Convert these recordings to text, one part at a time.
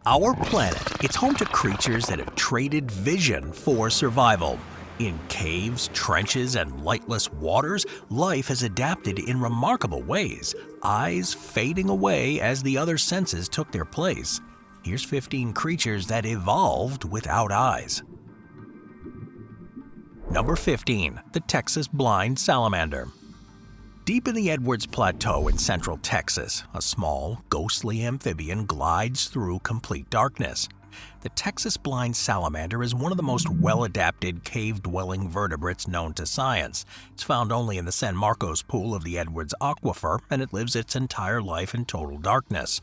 Our planet, it's home to creatures that have traded vision for survival. In caves, trenches, and lightless waters, life has adapted in remarkable ways, eyes fading away as the other senses took their place. Here's 15 creatures that evolved without eyes. Number 15. The Texas blind salamander. Deep in the Edwards Plateau in central Texas, a small, ghostly amphibian glides through complete darkness. The Texas blind salamander is one of the most well-adapted cave-dwelling vertebrates known to science. It's found only in the San Marcos pool of the Edwards Aquifer, and it lives its entire life in total darkness.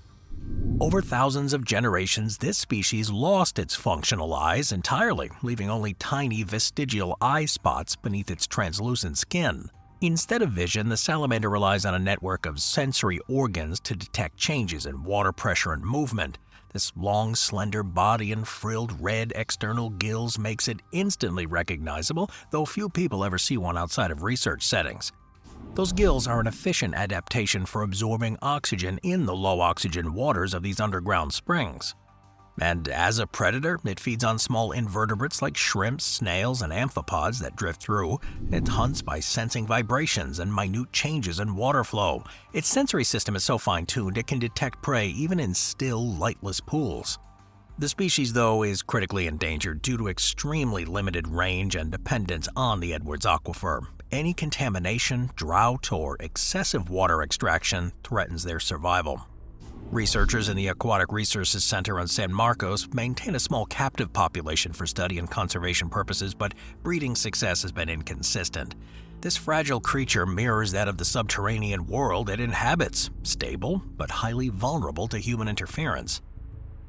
Over thousands of generations, this species lost its functional eyes entirely, leaving only tiny vestigial eye spots beneath its translucent skin. Instead of vision, the salamander relies on a network of sensory organs to detect changes in water pressure and movement. This long, slender body and frilled red external gills makes it instantly recognizable, though few people ever see one outside of research settings. Those gills are an efficient adaptation for absorbing oxygen in the low-oxygen waters of these underground springs. And as a predator, it feeds on small invertebrates like shrimps, snails, and amphipods that drift through. It hunts by sensing vibrations and minute changes in water flow. Its sensory system is so fine-tuned it can detect prey even in still, lightless pools. The species, though, is critically endangered due to extremely limited range and dependence on the Edwards Aquifer. Any contamination, drought, or excessive water extraction threatens their survival. Researchers in the Aquatic Resources Center on San Marcos maintain a small captive population for study and conservation purposes, but breeding success has been inconsistent. This fragile creature mirrors that of the subterranean world it inhabits, stable but highly vulnerable to human interference.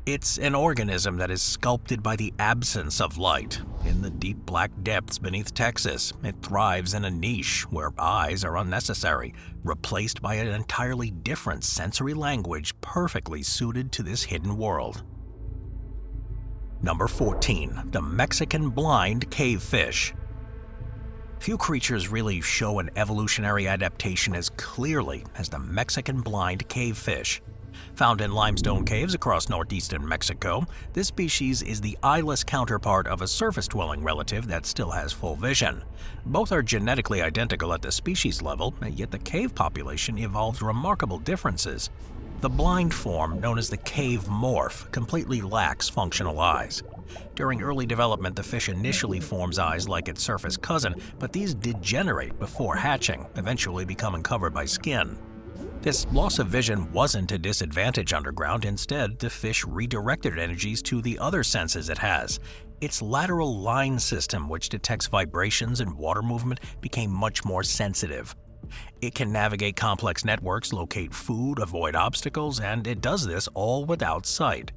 It's an organism that is sculpted by the absence of light. In the deep black depths beneath Texas, it thrives in a niche where eyes are unnecessary, replaced by an entirely different sensory language perfectly suited to this hidden world. Number 14. The Mexican blind cavefish. Few creatures really show an evolutionary adaptation as clearly as the Mexican blind cavefish. Found in limestone caves across northeastern Mexico, this species is the eyeless counterpart of a surface-dwelling relative that still has full vision. Both are genetically identical at the species level, yet the cave population evolved remarkable differences. The blind form, known as the cave morph, completely lacks functional eyes. During early development, the fish initially forms eyes like its surface cousin, but these degenerate before hatching, eventually becoming covered by skin. This loss of vision wasn't a disadvantage underground. Instead, the fish redirected energies to the other senses it has. Its lateral line system, which detects vibrations and water movement, became much more sensitive. It can navigate complex networks, locate food, avoid obstacles, and it does this all without sight.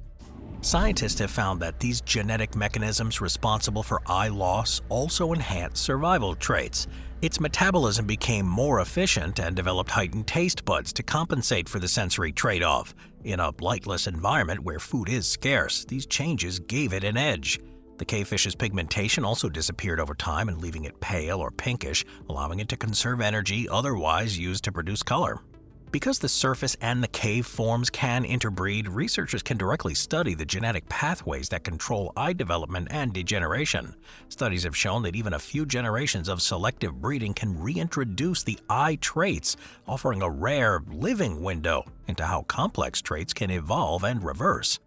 Scientists have found that these genetic mechanisms responsible for eye loss also enhance survival traits. Its metabolism became more efficient and developed heightened taste buds to compensate for the sensory trade-off. In a lightless environment where food is scarce, these changes gave it an edge. The cavefish's pigmentation also disappeared over time and leaving it pale or pinkish, allowing it to conserve energy otherwise used to produce color. Because the surface and the cave forms can interbreed, researchers can directly study the genetic pathways that control eye development and degeneration. Studies have shown that even a few generations of selective breeding can reintroduce the eye traits, offering a rare, living window into how complex traits can evolve and reverse.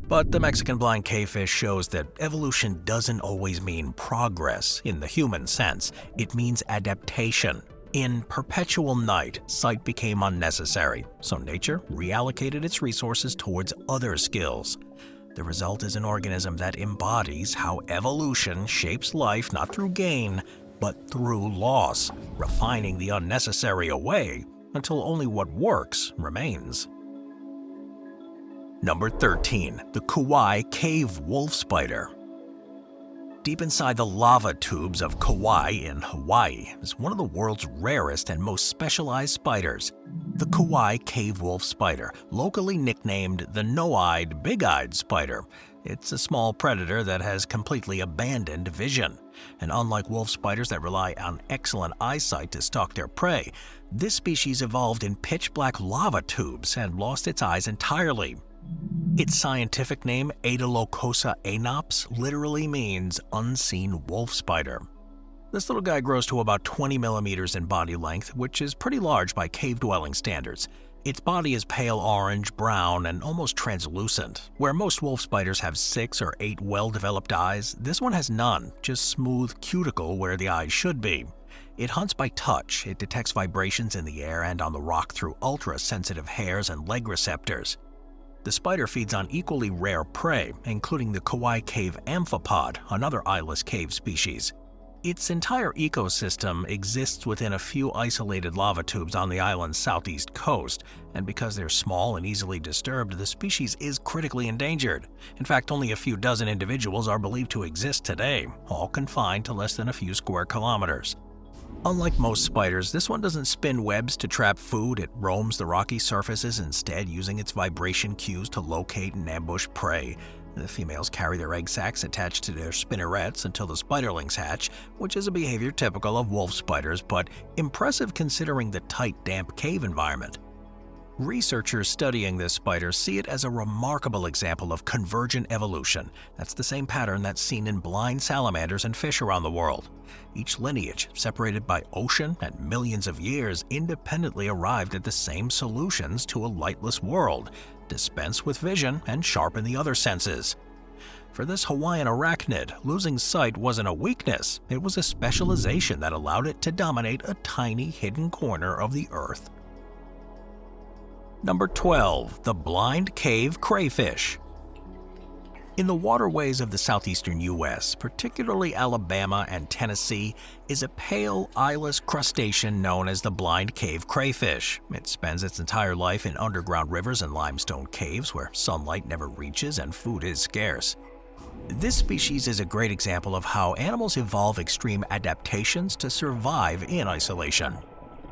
But the Mexican blind cavefish shows that evolution doesn't always mean progress in the human sense. It means adaptation. In perpetual night, sight became unnecessary, so nature reallocated its resources towards other skills. The result is an organism that embodies how evolution shapes life not through gain, but through loss, refining the unnecessary away until only what works remains. Number 13. The Kauai cave wolf spider. Deep inside the lava tubes of Kauai in Hawaii is one of the world's rarest and most specialized spiders, the Kauai cave wolf spider, locally nicknamed the no-eyed, big-eyed spider. It's a small predator that has completely abandoned vision. And unlike wolf spiders that rely on excellent eyesight to stalk their prey, this species evolved in pitch-black lava tubes and lost its eyes entirely. Its scientific name, Aedulocosa anops, literally means unseen wolf spider. This little guy grows to about 20 millimeters in body length, which is pretty large by cave-dwelling standards. Its body is pale orange, brown, and almost translucent. Where most wolf spiders have 6 or 8 well-developed eyes, this one has none, just smooth cuticle where the eyes should be. It hunts by touch. It detects vibrations in the air and on the rock through ultra-sensitive hairs and leg receptors. The spider feeds on equally rare prey, including the Kauai cave amphipod, another eyeless cave species. Its entire ecosystem exists within a few isolated lava tubes on the island's southeast coast, and because they're small and easily disturbed, the species is critically endangered. In fact, only a few dozen individuals are believed to exist today, all confined to less than a few square kilometers. Unlike most spiders, this one doesn't spin webs to trap food. It roams the rocky surfaces instead, using its vibration cues to locate and ambush prey. The females carry their egg sacs attached to their spinnerets until the spiderlings hatch, which is a behavior typical of wolf spiders, but impressive considering the tight, damp cave environment. Researchers studying this spider see it as a remarkable example of convergent evolution. That's the same pattern that's seen in blind salamanders and fish around the world. Each lineage, separated by ocean and millions of years, independently arrived at the same solutions to a lightless world: dispense with vision and sharpen the other senses. For this Hawaiian arachnid, losing sight wasn't a weakness, it was a specialization that allowed it to dominate a tiny hidden corner of the earth. Number 12. The blind cave crayfish. In the waterways of the southeastern U.S., particularly Alabama and Tennessee, is a pale, eyeless crustacean known as the blind cave crayfish. It spends its entire life in underground rivers and limestone caves where sunlight never reaches and food is scarce. This species is a great example of how animals evolve extreme adaptations to survive in isolation.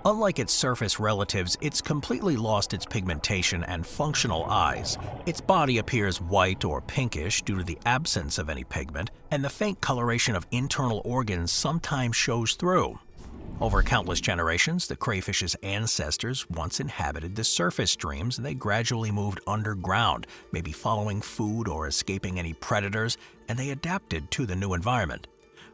Unlike its surface relatives, it's completely lost its pigmentation and functional eyes. Its body appears white or pinkish due to the absence of any pigment, and the faint coloration of internal organs sometimes shows through. Over countless generations, the crayfish's ancestors once inhabited the surface streams, and they gradually moved underground, maybe following food or escaping any predators, and they adapted to the new environment.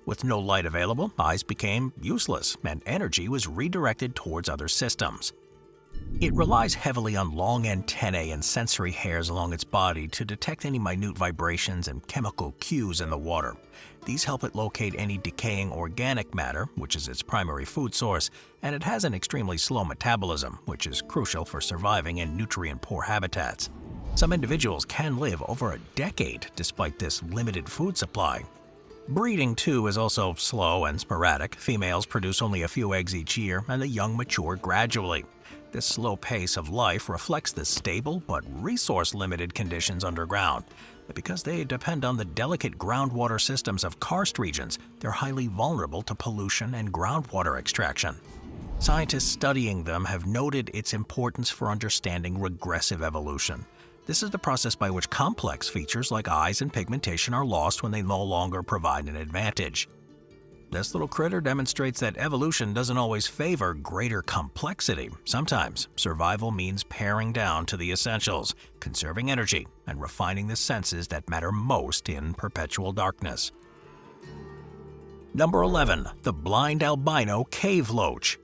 With no light available, eyes became useless, and energy was redirected towards other systems. It relies heavily on long antennae and sensory hairs along its body to detect any minute vibrations and chemical cues in the water. These help it locate any decaying organic matter, which is its primary food source, and it has an extremely slow metabolism, which is crucial for surviving in nutrient-poor habitats. Some individuals can live over a decade despite this limited food supply. Breeding, too, is also slow and sporadic. Females produce only a few eggs each year, and the young mature gradually. This slow pace of life reflects the stable but resource-limited conditions underground. But because they depend on the delicate groundwater systems of karst regions, they're highly vulnerable to pollution and groundwater extraction. Scientists studying them have noted its importance for understanding regressive evolution. This is the process by which complex features like eyes and pigmentation are lost when they no longer provide an advantage. This little critter demonstrates that evolution doesn't always favor greater complexity. Sometimes, survival means paring down to the essentials, conserving energy, and refining the senses that matter most in perpetual darkness. Number 11. The blind albino cave loach.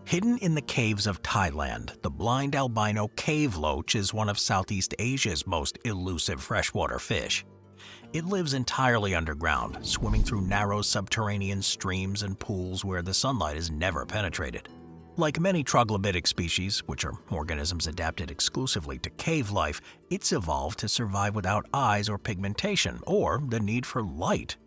Hidden in the caves of Thailand, the blind albino cave loach is one of Southeast Asia's most elusive freshwater fish. It lives entirely underground, swimming through narrow subterranean streams and pools where the sunlight is never penetrated. Like many troglodytic species, which are organisms adapted exclusively to cave life, it's evolved to survive without eyes or pigmentation, or the need for light.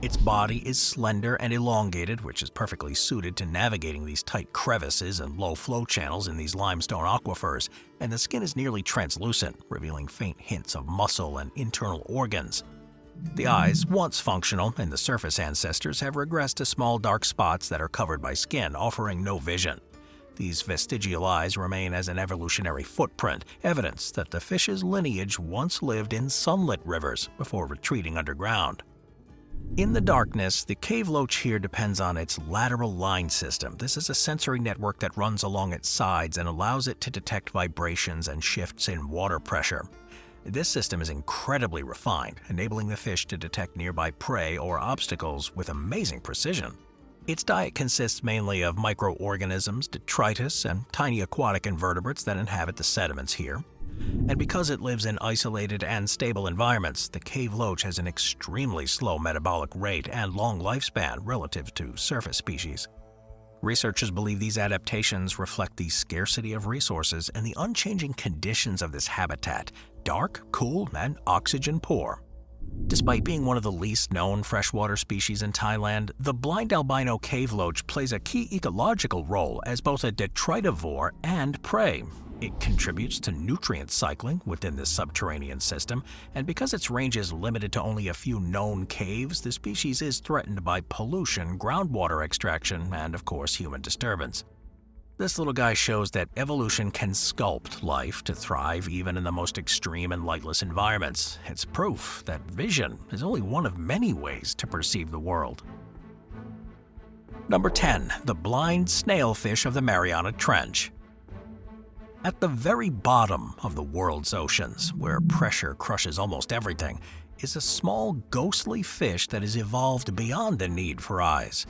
Its body is slender and elongated, which is perfectly suited to navigating these tight crevices and low flow channels in these limestone aquifers, and the skin is nearly translucent, revealing faint hints of muscle and internal organs. The eyes, once functional in the surface ancestors, have regressed to small dark spots that are covered by skin, offering no vision. These vestigial eyes remain as an evolutionary footprint, evidence that the fish's lineage once lived in sunlit rivers before retreating underground. In the darkness, the cave loach here depends on its lateral line system. This is a sensory network that runs along its sides and allows it to detect vibrations and shifts in water pressure. This system is incredibly refined, enabling the fish to detect nearby prey or obstacles with amazing precision. Its diet consists mainly of microorganisms, detritus, and tiny aquatic invertebrates that inhabit the sediments here. And because it lives in isolated and stable environments, the cave loach has an extremely slow metabolic rate and long lifespan relative to surface species. Researchers believe these adaptations reflect the scarcity of resources and the unchanging conditions of this habitat: dark, cool, and oxygen-poor. Despite being one of the least known freshwater species in Thailand, the blind albino cave loach plays a key ecological role as both a detritivore and prey. It contributes to nutrient cycling within this subterranean system, and because its range is limited to only a few known caves, the species is threatened by pollution, groundwater extraction, and of course human disturbance. This little guy shows that evolution can sculpt life to thrive even in the most extreme and lightless environments. It's proof that vision is only one of many ways to perceive the world. Number 10. The blind snailfish of the Mariana Trench. At the very bottom of the world's oceans, where pressure crushes almost everything, is a small, ghostly fish that has evolved beyond the need for eyes.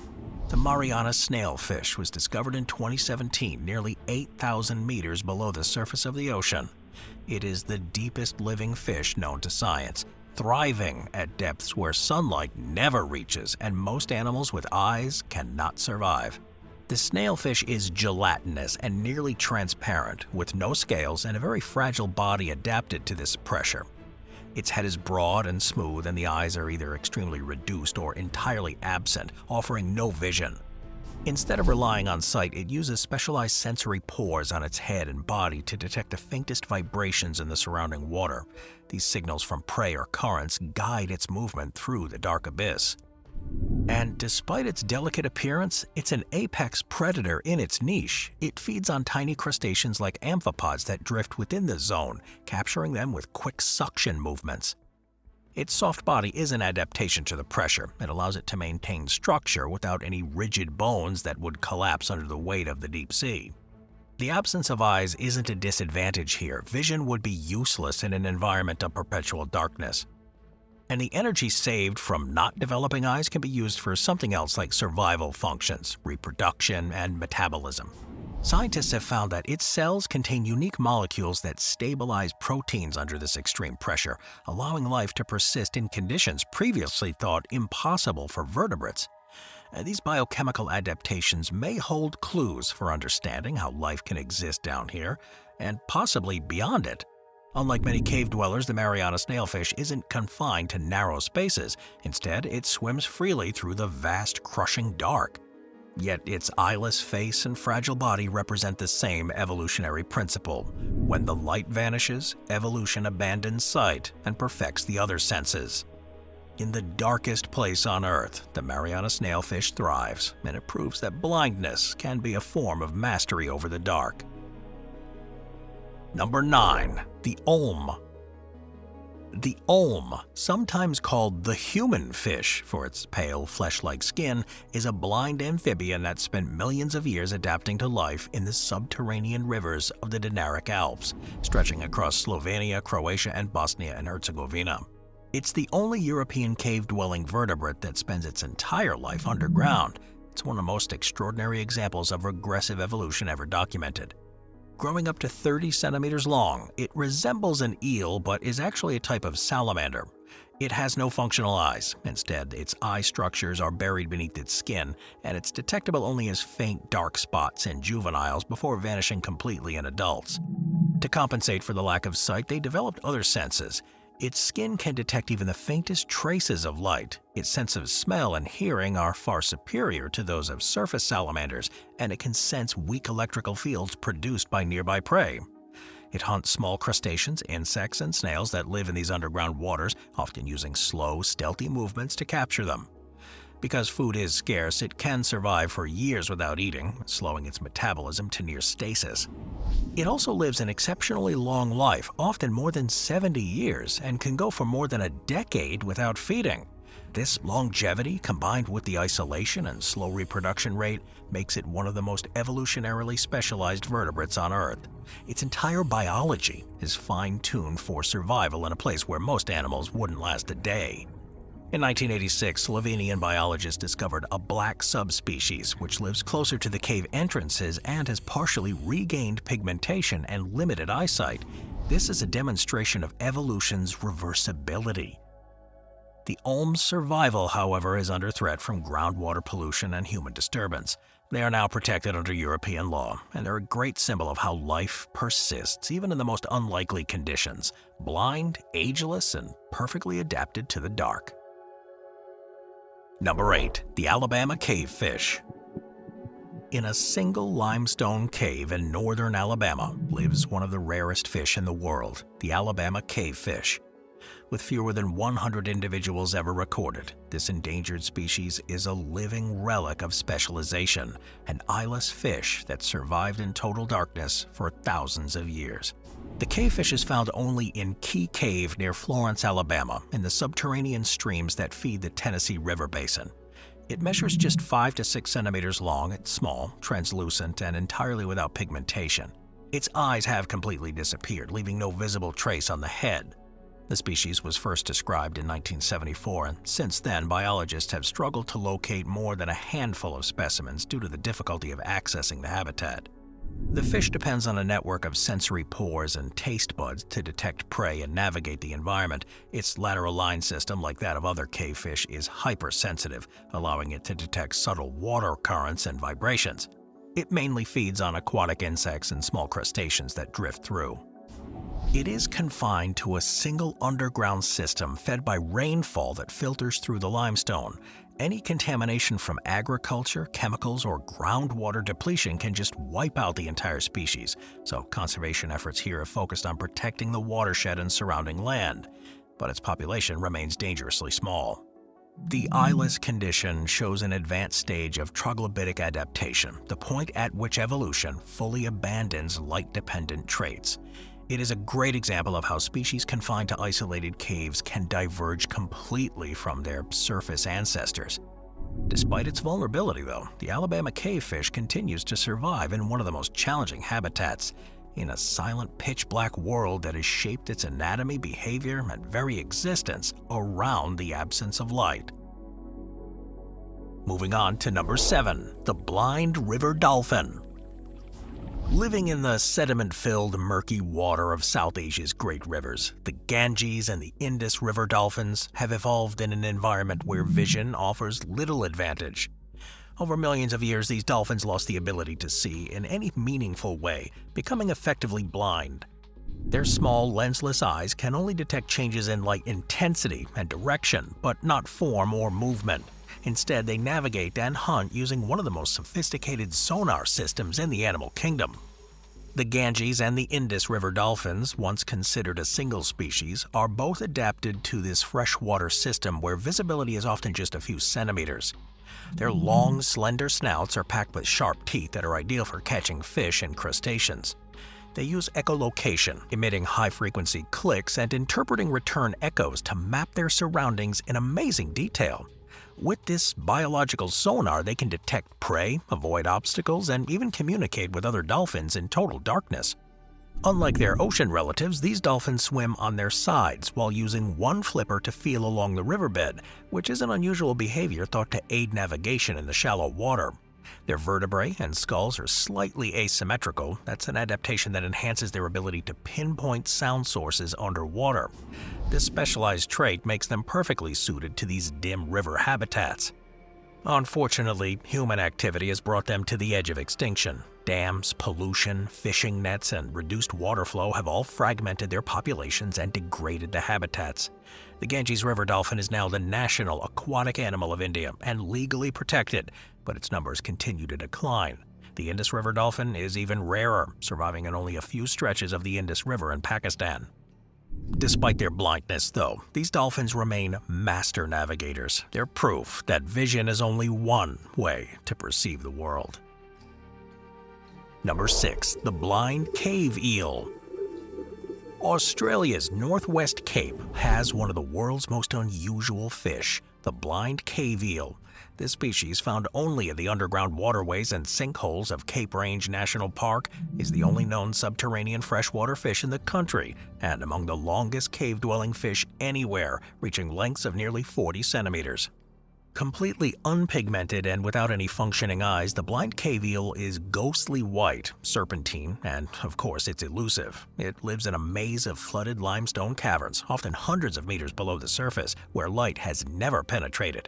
The Mariana snailfish was discovered in 2017, nearly 8,000 meters below the surface of the ocean. It is the deepest living fish known to science, thriving at depths where sunlight never reaches and most animals with eyes cannot survive. The snailfish is gelatinous and nearly transparent, with no scales and a very fragile body adapted to this pressure. Its head is broad and smooth, and the eyes are either extremely reduced or entirely absent, offering no vision. Instead of relying on sight, it uses specialized sensory pores on its head and body to detect the faintest vibrations in the surrounding water. These signals from prey or currents guide its movement through the dark abyss. And despite its delicate appearance, it's an apex predator in its niche. It feeds on tiny crustaceans like amphipods that drift within the zone, capturing them with quick suction movements. Its soft body is an adaptation to the pressure. It allows it to maintain structure without any rigid bones that would collapse under the weight of the deep sea. The absence of eyes isn't a disadvantage here. Vision would be useless in an environment of perpetual darkness. And the energy saved from not developing eyes can be used for something else like survival functions, reproduction, and metabolism. Scientists have found that its cells contain unique molecules that stabilize proteins under this extreme pressure, allowing life to persist in conditions previously thought impossible for vertebrates. These biochemical adaptations may hold clues for understanding how life can exist down here, and possibly beyond it. Unlike many cave dwellers, the Mariana snailfish isn't confined to narrow spaces. Instead, it swims freely through the vast, crushing dark. Yet its eyeless face and fragile body represent the same evolutionary principle. When the light vanishes, evolution abandons sight and perfects the other senses. In the darkest place on Earth, the Mariana snailfish thrives, and it proves that blindness can be a form of mastery over the dark. Number 9. The olm. The olm, sometimes called the human fish for its pale, flesh-like skin, is a blind amphibian that spent millions of years adapting to life in the subterranean rivers of the Dinaric Alps, stretching across Slovenia, Croatia, and Bosnia and Herzegovina. It's the only European cave-dwelling vertebrate that spends its entire life underground. It's one of the most extraordinary examples of regressive evolution ever documented. Growing up to 30 centimeters long, it resembles an eel but is actually a type of salamander. It has no functional eyes. Instead, its eye structures are buried beneath its skin, and it's detectable only as faint dark spots in juveniles before vanishing completely in adults. To compensate for the lack of sight, they developed other senses. Its skin can detect even the faintest traces of light. Its sense of smell and hearing are far superior to those of surface salamanders, and it can sense weak electrical fields produced by nearby prey. It hunts small crustaceans, insects, and snails that live in these underground waters, often using slow, stealthy movements to capture them. Because food is scarce, it can survive for years without eating, slowing its metabolism to near stasis. It also lives an exceptionally long life, often more than 70 years, and can go for more than a decade without feeding. This longevity, combined with the isolation and slow reproduction rate, makes it one of the most evolutionarily specialized vertebrates on Earth. Its entire biology is fine-tuned for survival in a place where most animals wouldn't last a day. In 1986, Slovenian biologists discovered a black subspecies which lives closer to the cave entrances and has partially regained pigmentation and limited eyesight. This is a demonstration of evolution's reversibility. The Olm's survival, however, is under threat from groundwater pollution and human disturbance. They are now protected under European law, and they're a great symbol of how life persists even in the most unlikely conditions, blind, ageless, and perfectly adapted to the dark. Number 8. The Alabama cavefish. In a single limestone cave in northern Alabama lives one of the rarest fish in the world, the Alabama cavefish. With fewer than 100 individuals ever recorded, this endangered species is a living relic of specialization, an eyeless fish that survived in total darkness for thousands of years. The cavefish is found only in Key Cave near Florence, Alabama, in the subterranean streams that feed the Tennessee River basin. It measures just 5 to 6 centimeters long, it's small, translucent, and entirely without pigmentation. Its eyes have completely disappeared, leaving no visible trace on the head. The species was first described in 1974, and since then biologists have struggled to locate more than a handful of specimens due to the difficulty of accessing the habitat. The fish depends on a network of sensory pores and taste buds to detect prey and navigate the environment. Its lateral line system, like that of other cavefish, is hypersensitive, allowing it to detect subtle water currents and vibrations. It mainly feeds on aquatic insects and small crustaceans that drift through. It is confined to a single underground system fed by rainfall that filters through the limestone. Any contamination from agriculture, chemicals, or groundwater depletion can just wipe out the entire species, so conservation efforts here have focused on protecting the watershed and surrounding land, but its population remains dangerously small. The eyeless condition shows an advanced stage of troglodytic adaptation, the point at which evolution fully abandons light-dependent traits. It is a great example of how species confined to isolated caves can diverge completely from their surface ancestors. Despite its vulnerability, though, the Alabama cavefish continues to survive in one of the most challenging habitats, in a silent, pitch-black world that has shaped its anatomy, behavior, and very existence around the absence of light. Moving on to number 7, the blind river dolphin. Living in the sediment-filled, murky water of South Asia's great rivers, the Ganges and the Indus River dolphins have evolved in an environment where vision offers little advantage. Over millions of years, these dolphins lost the ability to see in any meaningful way, becoming effectively blind. Their small, lensless eyes can only detect changes in light intensity and direction, but not form or movement. Instead, they navigate and hunt using one of the most sophisticated sonar systems in the animal kingdom. The Ganges and the Indus River dolphins, once considered a single species, are both adapted to this freshwater system where visibility is often just a few centimeters. Their long, slender snouts are packed with sharp teeth that are ideal for catching fish and crustaceans. They use echolocation, emitting high-frequency clicks and interpreting return echoes to map their surroundings in amazing detail. With this biological sonar, they can detect prey, avoid obstacles, and even communicate with other dolphins in total darkness. Unlike their ocean relatives, these dolphins swim on their sides while using one flipper to feel along the riverbed, which is an unusual behavior thought to aid navigation in the shallow water. Their vertebrae and skulls are slightly asymmetrical. That's an adaptation that enhances their ability to pinpoint sound sources underwater. This specialized trait makes them perfectly suited to these dim river habitats. Unfortunately, human activity has brought them to the edge of extinction. Dams, pollution, fishing nets, and reduced water flow have all fragmented their populations and degraded the habitats. The Ganges river dolphin is now the national aquatic animal of India and legally protected, but its numbers continue to decline. The Indus River dolphin is even rarer, surviving in only a few stretches of the Indus River in Pakistan. Despite their blindness, though, these dolphins remain master navigators. They're proof that vision is only one way to perceive the world. Number 6. The blind cave eel. Australia's Northwest Cape has one of the world's most unusual fish, the the blind cave eel. This species, found only in the underground waterways and sinkholes of Cape Range National Park, is the only known subterranean freshwater fish in the country and among the longest cave-dwelling fish anywhere, reaching lengths of nearly 40 centimeters. Completely unpigmented and without any functioning eyes, the blind cave eel is ghostly white, serpentine, and of course it's elusive. It lives in a maze of flooded limestone caverns, often hundreds of meters below the surface, where light has never penetrated.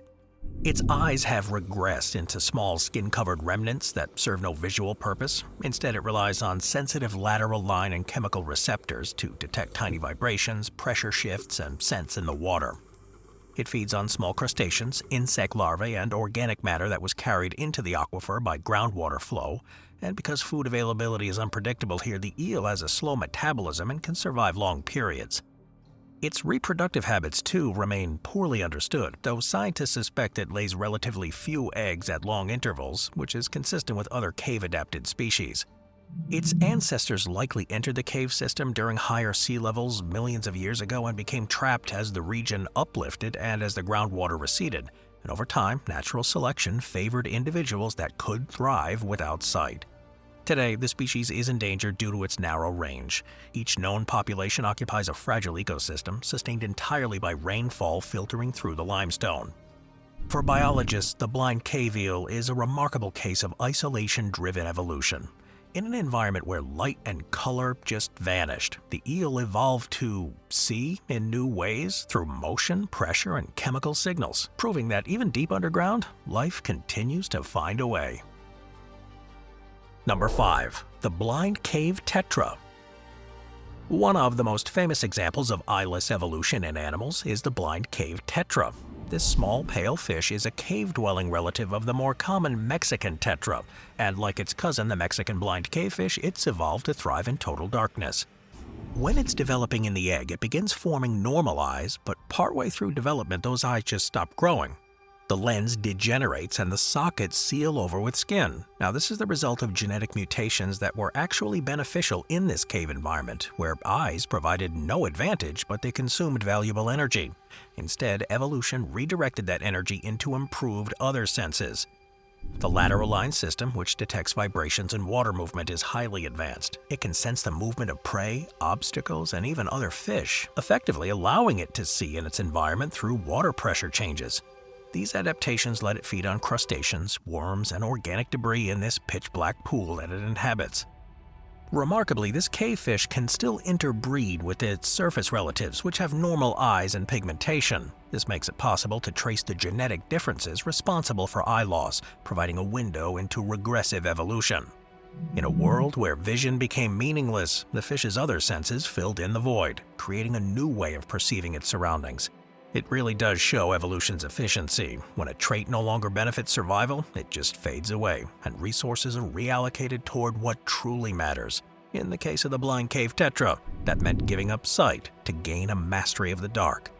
Its eyes have regressed into small skin-covered remnants that serve no visual purpose. Instead, it relies on sensitive lateral line and chemical receptors to detect tiny vibrations, pressure shifts, and scents in the water. It feeds on small crustaceans, insect larvae, and organic matter that was carried into the aquifer by groundwater flow, and because food availability is unpredictable here, the eel has a slow metabolism and can survive long periods. Its reproductive habits, too, remain poorly understood, though scientists suspect it lays relatively few eggs at long intervals, which is consistent with other cave-adapted species. Its ancestors likely entered the cave system during higher sea levels millions of years ago and became trapped as the region uplifted and as the groundwater receded. And over time, natural selection favored individuals that could thrive without sight. Today, the species is endangered due to its narrow range. Each known population occupies a fragile ecosystem sustained entirely by rainfall filtering through the limestone. For biologists, the blind cave eel is a remarkable case of isolation-driven evolution. In an environment where light and color just vanished, the eel evolved to see in new ways through motion, pressure, and chemical signals, proving that even deep underground, life continues to find a way. Number 5. The blind cave tetra. One of the most famous examples of eyeless evolution in animals is the blind cave tetra. This small, pale fish is a cave-dwelling relative of the more common Mexican tetra, and like its cousin, the Mexican blind cavefish, it's evolved to thrive in total darkness. When it's developing in the egg, it begins forming normal eyes, but partway through development, those eyes just stop growing. The lens degenerates and the sockets seal over with skin. Now, this is the result of genetic mutations that were actually beneficial in this cave environment, where eyes provided no advantage, but they consumed valuable energy. Instead, evolution redirected that energy into improved other senses. The lateral line system, which detects vibrations and water movement, is highly advanced. It can sense the movement of prey, obstacles, and even other fish, effectively allowing it to see in its environment through water pressure changes. These adaptations let it feed on crustaceans, worms, and organic debris in this pitch-black pool that it inhabits. Remarkably, this cavefish can still interbreed with its surface relatives, which have normal eyes and pigmentation. This makes it possible to trace the genetic differences responsible for eye loss, providing a window into regressive evolution. In a world where vision became meaningless, the fish's other senses filled in the void, creating a new way of perceiving its surroundings. It really does show evolution's efficiency. When a trait no longer benefits survival, it just fades away, and resources are reallocated toward what truly matters. In the case of the blind cave tetra, that meant giving up sight to gain a mastery of the dark.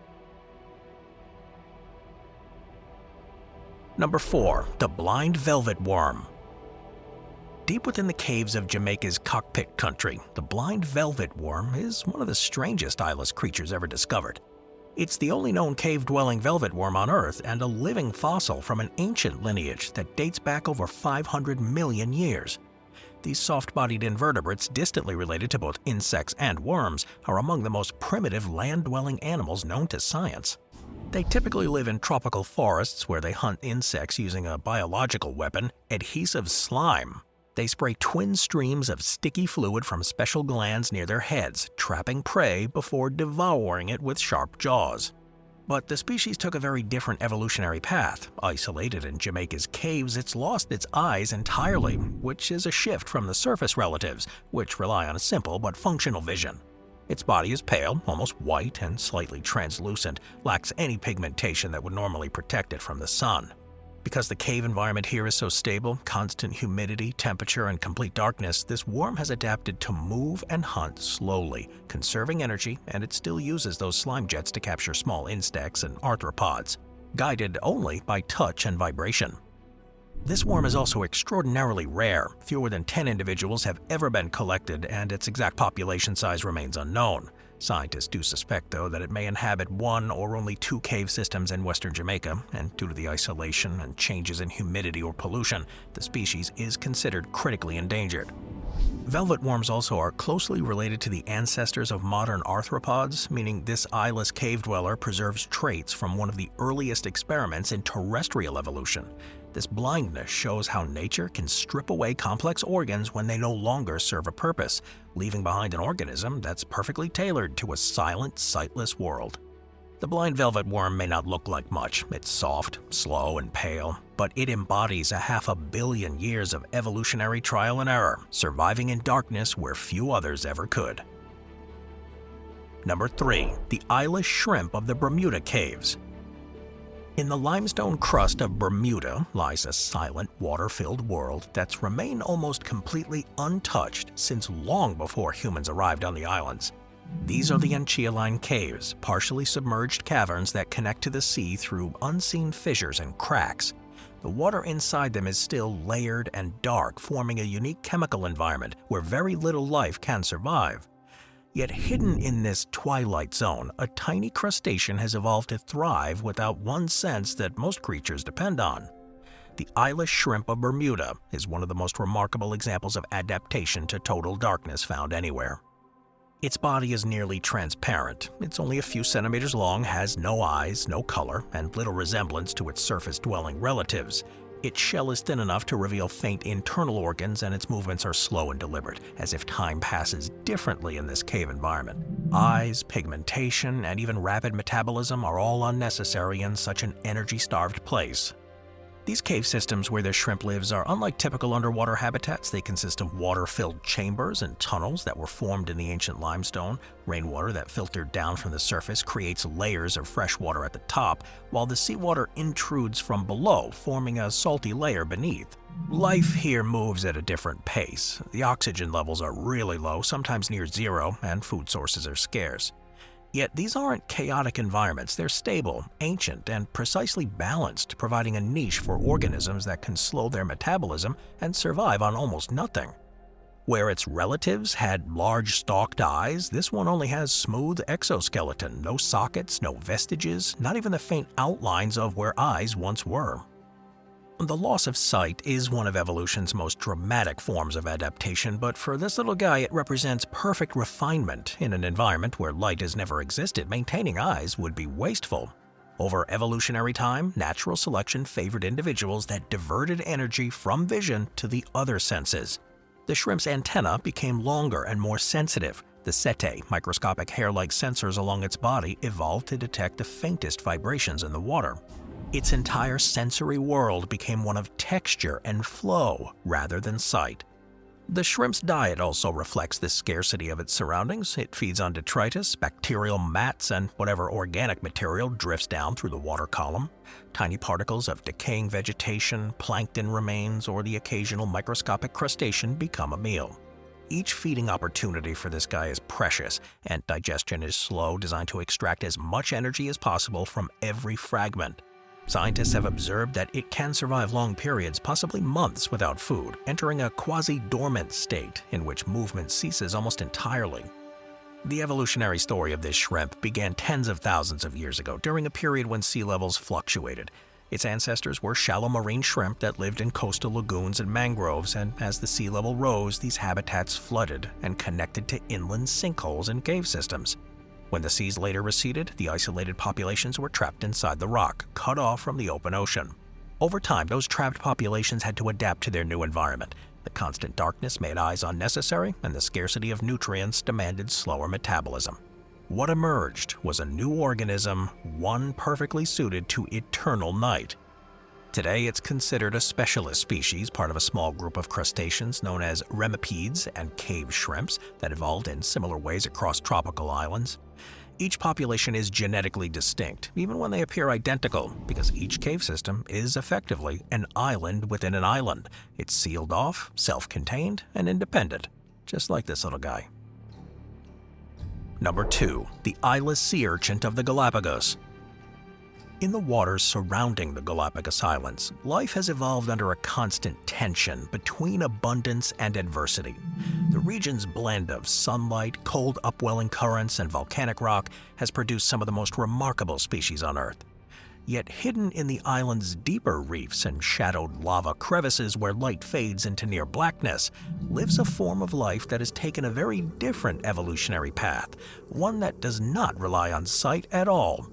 Number 4. The blind velvet worm. Deep within the caves of Jamaica's cockpit country, the blind velvet worm is one of the strangest eyeless creatures ever discovered. It's the only known cave-dwelling velvet worm on Earth and a living fossil from an ancient lineage that dates back over 500 million years. These soft-bodied invertebrates, distantly related to both insects and worms, are among the most primitive land-dwelling animals known to science. They typically live in tropical forests where they hunt insects using a biological weapon, adhesive slime. They spray twin streams of sticky fluid from special glands near their heads, trapping prey before devouring it with sharp jaws. But the species took a very different evolutionary path. Isolated in Jamaica's caves, it's lost its eyes entirely, which is a shift from the surface relatives, which rely on a simple but functional vision. Its body is pale, almost white, and slightly translucent, lacks any pigmentation that would normally protect it from the sun. Because the cave environment here is so stable, constant humidity, temperature, and complete darkness, this worm has adapted to move and hunt slowly, conserving energy, and it still uses those slime jets to capture small insects and arthropods, guided only by touch and vibration. This worm is also extraordinarily rare. Fewer than 10 individuals have ever been collected, and its exact population size remains unknown. Scientists do suspect, though, that it may inhabit one or only two cave systems in western Jamaica, and due to the isolation and changes in humidity or pollution, the species is considered critically endangered. Velvet worms also are closely related to the ancestors of modern arthropods, meaning this eyeless cave dweller preserves traits from one of the earliest experiments in terrestrial evolution. This blindness shows how nature can strip away complex organs when they no longer serve a purpose, leaving behind an organism that's perfectly tailored to a silent, sightless world. The blind velvet worm may not look like much. It's soft, slow, and pale, but it embodies 500 million years of evolutionary trial and error, surviving in darkness where few others ever could. Number 3. The eyeless shrimp of the Bermuda caves. In the limestone crust of Bermuda lies a silent, water-filled world that's remained almost completely untouched since long before humans arrived on the islands. These are the Enchialine Caves, partially submerged caverns that connect to the sea through unseen fissures and cracks. The water inside them is still layered and dark, forming a unique chemical environment where very little life can survive. Yet hidden in this twilight zone, a tiny crustacean has evolved to thrive without one sense that most creatures depend on. The eyeless shrimp of Bermuda is one of the most remarkable examples of adaptation to total darkness found anywhere. Its body is nearly transparent. It's only a few centimeters long, has no eyes, no color, and little resemblance to its surface-dwelling relatives. Its shell is thin enough to reveal faint internal organs, and its movements are slow and deliberate, as if time passes differently in this cave environment. Eyes, pigmentation, and even rapid metabolism are all unnecessary in such an energy-starved place. These cave systems where the shrimp lives are unlike typical underwater habitats. They consist of water-filled chambers and tunnels that were formed in the ancient limestone. Rainwater that filtered down from the surface creates layers of fresh water at the top, while the seawater intrudes from below, forming a salty layer beneath. Life here moves at a different pace. The oxygen levels are really low, sometimes near zero, and food sources are scarce. Yet these aren't chaotic environments. They're stable, ancient, and precisely balanced, providing a niche for organisms that can slow their metabolism and survive on almost nothing. Where its relatives had large stalked eyes, this one only has smooth exoskeleton, no sockets, no vestiges, not even the faint outlines of where eyes once were. The loss of sight is one of evolution's most dramatic forms of adaptation, but for this little guy it represents perfect refinement. In an environment where light has never existed, maintaining eyes would be wasteful. Over evolutionary time, natural selection favored individuals that diverted energy from vision to the other senses. The shrimp's antennae became longer and more sensitive. The setae, microscopic hair-like sensors along its body, evolved to detect the faintest vibrations in the water. Its entire sensory world became one of texture and flow rather than sight. The shrimp's diet also reflects the scarcity of its surroundings. It feeds on detritus, bacterial mats, and whatever organic material drifts down through the water column. Tiny particles of decaying vegetation, plankton remains, or the occasional microscopic crustacean become a meal. Each feeding opportunity for this guy is precious, and digestion is slow, designed to extract as much energy as possible from every fragment. Scientists have observed that it can survive long periods, possibly months, without food, entering a quasi-dormant state in which movement ceases almost entirely. The evolutionary story of this shrimp began tens of thousands of years ago, during a period when sea levels fluctuated. Its ancestors were shallow marine shrimp that lived in coastal lagoons and mangroves, and as the sea level rose, these habitats flooded and connected to inland sinkholes and cave systems. When the seas later receded, the isolated populations were trapped inside the rock, cut off from the open ocean. Over time, those trapped populations had to adapt to their new environment. The constant darkness made eyes unnecessary, and the scarcity of nutrients demanded slower metabolism. What emerged was a new organism, one perfectly suited to eternal night. Today, it's considered a specialist species, part of a small group of crustaceans known as remipedes and cave shrimps that evolved in similar ways across tropical islands. Each population is genetically distinct, even when they appear identical, because each cave system is effectively an island within an island. It's sealed off, self-contained, and independent, just like this little guy. Number 2. The eyeless sea urchin of the Galapagos. In the waters surrounding the Galapagos Islands, life has evolved under a constant tension between abundance and adversity. The region's blend of sunlight, cold upwelling currents, and volcanic rock has produced some of the most remarkable species on Earth. Yet hidden in the island's deeper reefs and shadowed lava crevices where light fades into near blackness, lives a form of life that has taken a very different evolutionary path, one that does not rely on sight at all.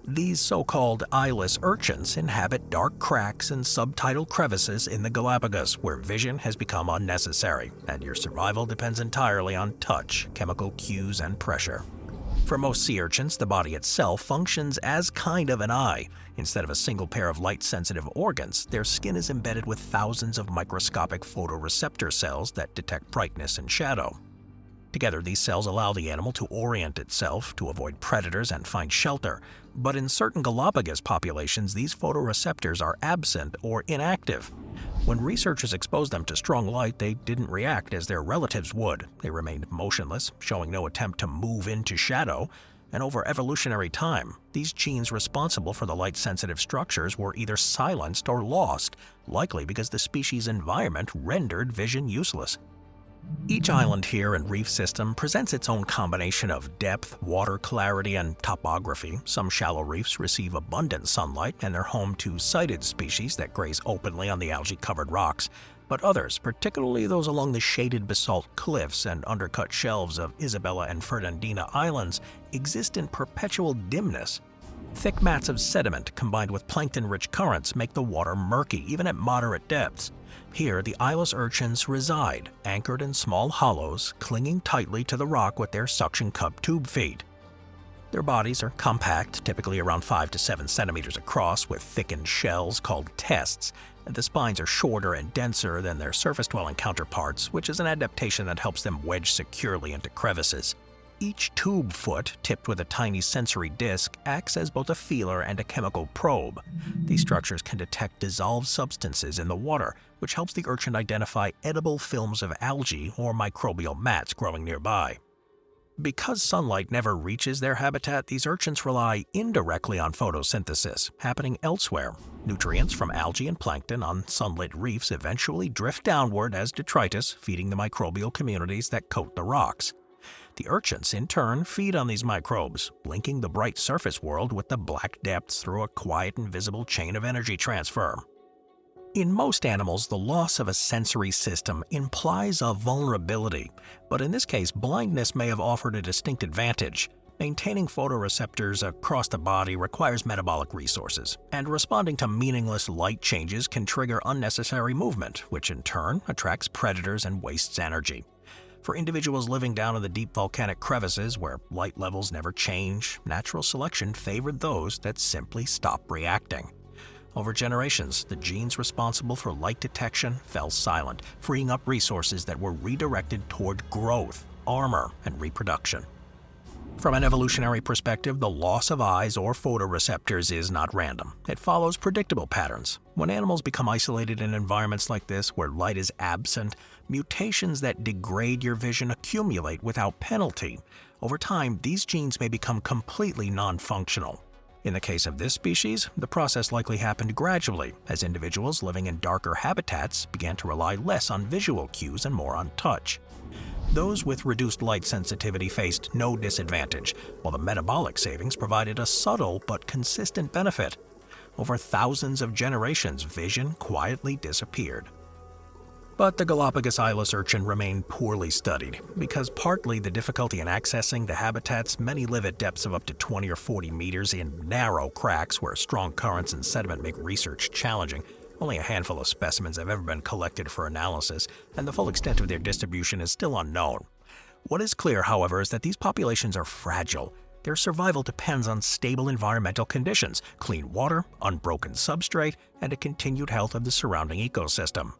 These so-called eyeless urchins inhabit dark cracks and subtidal crevices in the Galapagos where vision has become unnecessary, and your survival depends entirely on touch, chemical cues, and pressure. For most sea urchins, the body itself functions as kind of an eye. Instead of a single pair of light-sensitive organs, their skin is embedded with thousands of microscopic photoreceptor cells that detect brightness and shadow. Together, these cells allow the animal to orient itself, to avoid predators, and find shelter. But in certain Galapagos populations, these photoreceptors are absent or inactive. When researchers exposed them to strong light, they didn't react as their relatives would. They remained motionless, showing no attempt to move into shadow. And over evolutionary time, these genes responsible for the light-sensitive structures were either silenced or lost, likely because the species' environment rendered vision useless. Each island here and reef system presents its own combination of depth, water clarity, and topography. Some shallow reefs receive abundant sunlight and they're home to sighted species that graze openly on the algae-covered rocks, but others, particularly those along the shaded basalt cliffs and undercut shelves of Isabella and Fernandina Islands, exist in perpetual dimness. Thick mats of sediment combined with plankton-rich currents make the water murky even at moderate depths. Here, the eyeless urchins reside, anchored in small hollows, clinging tightly to the rock with their suction cup tube feet. Their bodies are compact, typically around 5 to 7 centimeters across, with thickened shells called tests. The spines are shorter and denser than their surface-dwelling counterparts, which is an adaptation that helps them wedge securely into crevices. Each tube foot, tipped with a tiny sensory disc, acts as both a feeler and a chemical probe. These structures can detect dissolved substances in the water, which helps the urchin identify edible films of algae or microbial mats growing nearby. Because sunlight never reaches their habitat, these urchins rely indirectly on photosynthesis, happening elsewhere. Nutrients from algae and plankton on sunlit reefs eventually drift downward as detritus, feeding the microbial communities that coat the rocks. The urchins, in turn, feed on these microbes, linking the bright surface world with the black depths through a quiet, invisible chain of energy transfer. In most animals, the loss of a sensory system implies a vulnerability, but in this case, blindness may have offered a distinct advantage. Maintaining photoreceptors across the body requires metabolic resources, and responding to meaningless light changes can trigger unnecessary movement, which in turn attracts predators and wastes energy. For individuals living down in the deep volcanic crevices where light levels never change, natural selection favored those that simply stop reacting. Over generations, the genes responsible for light detection fell silent, freeing up resources that were redirected toward growth, armor, and reproduction. From an evolutionary perspective, the loss of eyes or photoreceptors is not random. It follows predictable patterns. When animals become isolated in environments like this where light is absent, mutations that degrade your vision accumulate without penalty. Over time, these genes may become completely non-functional. In the case of this species, the process likely happened gradually as individuals living in darker habitats began to rely less on visual cues and more on touch. Those with reduced light sensitivity faced no disadvantage, while the metabolic savings provided a subtle but consistent benefit. Over thousands of generations, vision quietly disappeared. But the Galapagos eyeless urchin remained poorly studied, because partly the difficulty in accessing the habitats, many live at depths of up to 20 or 40 meters in narrow cracks where strong currents and sediment make research challenging. Only a handful of specimens have ever been collected for analysis, and the full extent of their distribution is still unknown. What is clear, however, is that these populations are fragile. Their survival depends on stable environmental conditions, clean water, unbroken substrate, and a continued health of the surrounding ecosystem.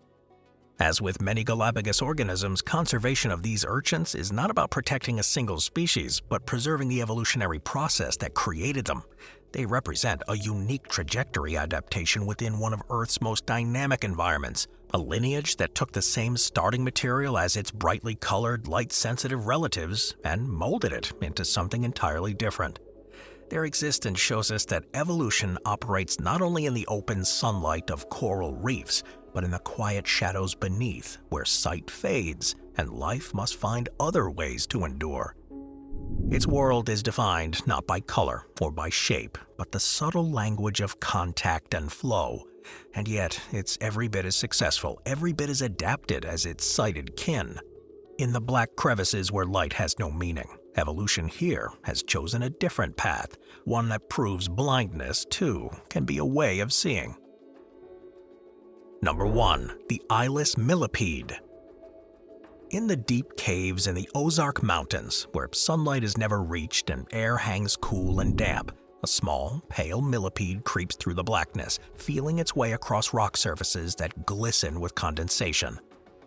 As with many Galapagos organisms, conservation of these urchins is not about protecting a single species, but preserving the evolutionary process that created them. They represent a unique trajectory adaptation within one of Earth's most dynamic environments, a lineage that took the same starting material as its brightly colored, light-sensitive relatives and molded it into something entirely different. Their existence shows us that evolution operates not only in the open sunlight of coral reefs, but in the quiet shadows beneath, where sight fades and life must find other ways to endure. Its world is defined not by color or by shape, but the subtle language of contact and flow. And yet, it's every bit as successful, every bit as adapted as its sighted kin. In the black crevices where light has no meaning, evolution here has chosen a different path, one that proves blindness, too, can be a way of seeing. Number 1. The eyeless millipede. In the deep caves in the Ozark Mountains, where sunlight is never reached and air hangs cool and damp, a small, pale millipede creeps through the blackness, feeling its way across rock surfaces that glisten with condensation.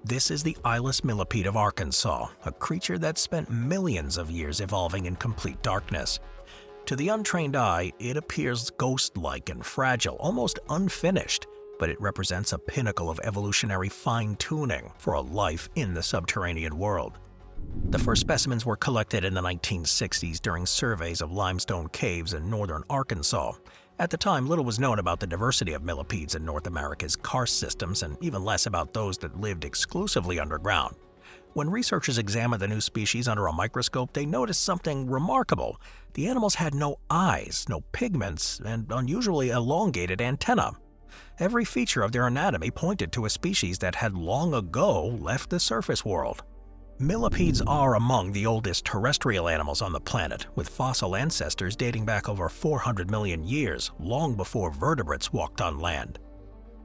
This is the eyeless millipede of Arkansas, a creature that spent millions of years evolving in complete darkness. To the untrained eye, it appears ghost-like and fragile, almost unfinished, but it represents a pinnacle of evolutionary fine-tuning for a life in the subterranean world. The first specimens were collected in the 1960s during surveys of limestone caves in northern Arkansas. At the time, little was known about the diversity of millipedes in North America's karst systems, and even less about those that lived exclusively underground. When researchers examined the new species under a microscope, they noticed something remarkable. The animals had no eyes, no pigments, and unusually elongated antennae. Every feature of their anatomy pointed to a species that had long ago left the surface world. Millipedes are among the oldest terrestrial animals on the planet, with fossil ancestors dating back over 400 million years, long before vertebrates walked on land.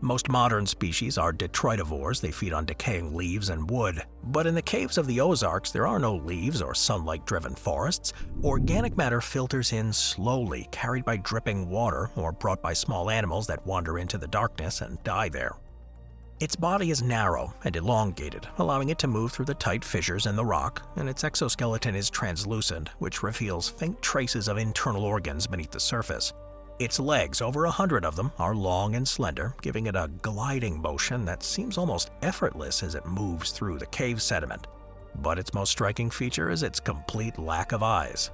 Most modern species are detritivores. They feed on decaying leaves and wood. But in the caves of the Ozarks, there are no leaves or sunlight-driven forests. Organic matter filters in slowly, carried by dripping water or brought by small animals that wander into the darkness and die there. Its body is narrow and elongated, allowing it to move through the tight fissures in the rock, and its exoskeleton is translucent, which reveals faint traces of internal organs beneath the surface. Its legs, over 100 of them, are long and slender, giving it a gliding motion that seems almost effortless as it moves through the cave sediment. But its most striking feature is its complete lack of eyes.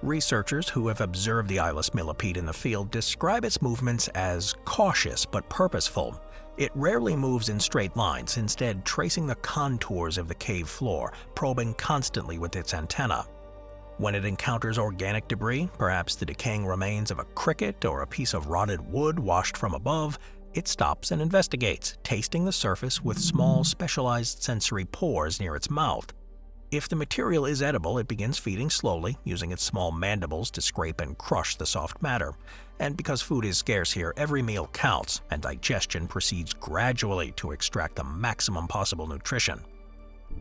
Researchers who have observed the eyeless millipede in the field describe its movements as cautious but purposeful. It rarely moves in straight lines, instead tracing the contours of the cave floor, probing constantly with its antennae. When it encounters organic debris, perhaps the decaying remains of a cricket or a piece of rotted wood washed from above, it stops and investigates, tasting the surface with small, specialized sensory pores near its mouth. If the material is edible, it begins feeding slowly, using its small mandibles to scrape and crush the soft matter. And because food is scarce here, every meal counts, and digestion proceeds gradually to extract the maximum possible nutrition.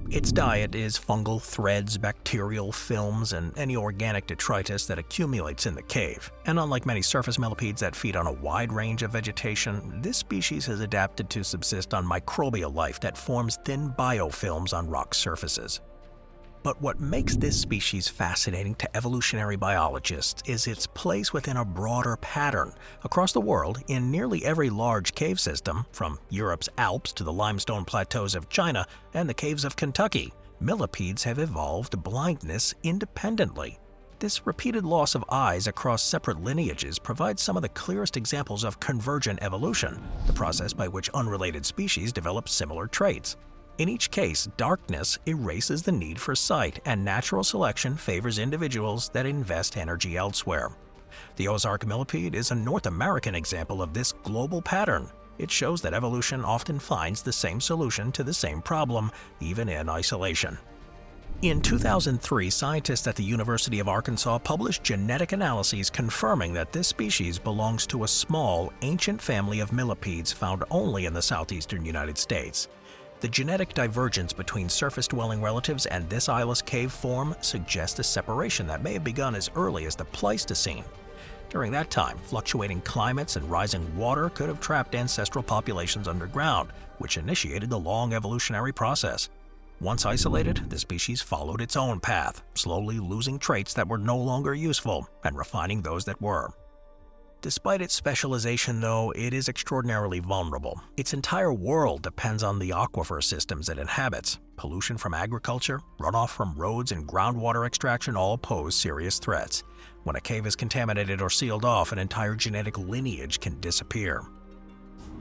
Its diet is fungal threads, bacterial films, and any organic detritus that accumulates in the cave. And unlike many surface millipedes that feed on a wide range of vegetation, this species has adapted to subsist on microbial life that forms thin biofilms on rock surfaces. But what makes this species fascinating to evolutionary biologists is its place within a broader pattern. Across the world, in nearly every large cave system, from Europe's Alps to the limestone plateaus of China and the caves of Kentucky, millipedes have evolved blindness independently. This repeated loss of eyes across separate lineages provides some of the clearest examples of convergent evolution, the process by which unrelated species develop similar traits. In each case, darkness erases the need for sight, and natural selection favors individuals that invest energy elsewhere. The Ozark millipede is a North American example of this global pattern. It shows that evolution often finds the same solution to the same problem, even in isolation. In 2003, scientists at the University of Arkansas published genetic analyses confirming that this species belongs to a small, ancient family of millipedes found only in the southeastern United States. The genetic divergence between surface-dwelling relatives and this eyeless cave form suggests a separation that may have begun as early as the Pleistocene. During that time, fluctuating climates and rising water could have trapped ancestral populations underground, which initiated the long evolutionary process. Once isolated, the species followed its own path, slowly losing traits that were no longer useful and refining those that were. Despite its specialization, though, it is extraordinarily vulnerable. Its entire world depends on the aquifer systems it inhabits. Pollution from agriculture, runoff from roads, and groundwater extraction all pose serious threats. When a cave is contaminated or sealed off, an entire genetic lineage can disappear.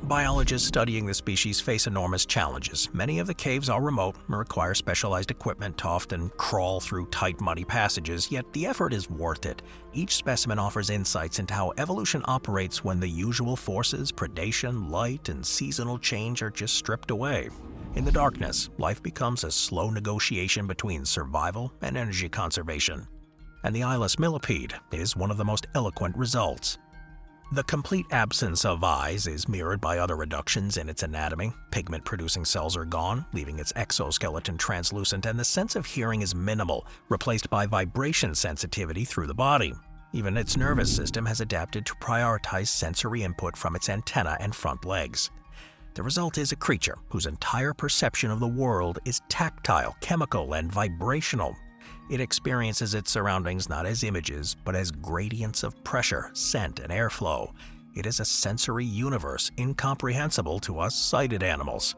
Biologists studying the species face enormous challenges. Many of the caves are remote and require specialized equipment to often crawl through tight, muddy passages, yet the effort is worth it. Each specimen offers insights into how evolution operates when the usual forces, predation, light, and seasonal change are just stripped away. In the darkness, life becomes a slow negotiation between survival and energy conservation. And the eyeless millipede is one of the most eloquent results. The complete absence of eyes is mirrored by other reductions in its anatomy. Pigment-producing cells are gone, leaving its exoskeleton translucent, and the sense of hearing is minimal, replaced by vibration sensitivity through the body. Even its nervous system has adapted to prioritize sensory input from its antennae and front legs. The result is a creature whose entire perception of the world is tactile, chemical, and vibrational. It experiences its surroundings not as images, but as gradients of pressure, scent, and airflow. It is a sensory universe incomprehensible to us sighted animals.